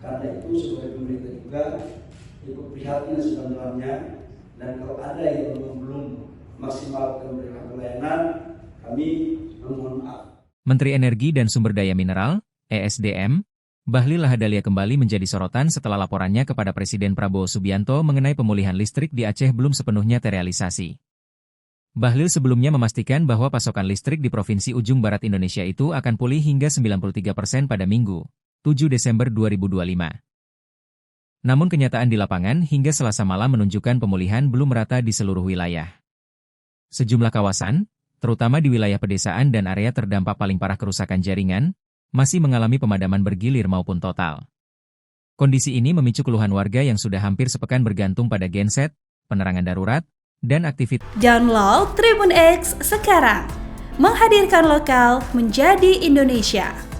Karena itu sebagai pemerintah juga ikut prihatin sebenarnya, dan kalau ada yang belum maksimal memberikan pelayanan, kami memohon maaf. Menteri Energi dan Sumber Daya Mineral, ESDM, Bahlil Lahadalia kembali menjadi sorotan setelah laporannya kepada Presiden Prabowo Subianto mengenai pemulihan listrik di Aceh belum sepenuhnya terrealisasi. Bahlil sebelumnya memastikan bahwa pasokan listrik di Provinsi Ujung Barat Indonesia itu akan pulih hingga 93% pada Minggu, 7 Desember 2025. Namun kenyataan di lapangan hingga Selasa malam menunjukkan pemulihan belum merata di seluruh wilayah. Sejumlah kawasan, terutama di wilayah pedesaan dan area terdampak paling parah kerusakan jaringan, masih mengalami pemadaman bergilir maupun total. Kondisi ini memicu keluhan warga yang sudah hampir sepekan bergantung pada genset, penerangan darurat, dan aktivitas. Download Tribun X sekarang, menghadirkan lokal menjadi Indonesia.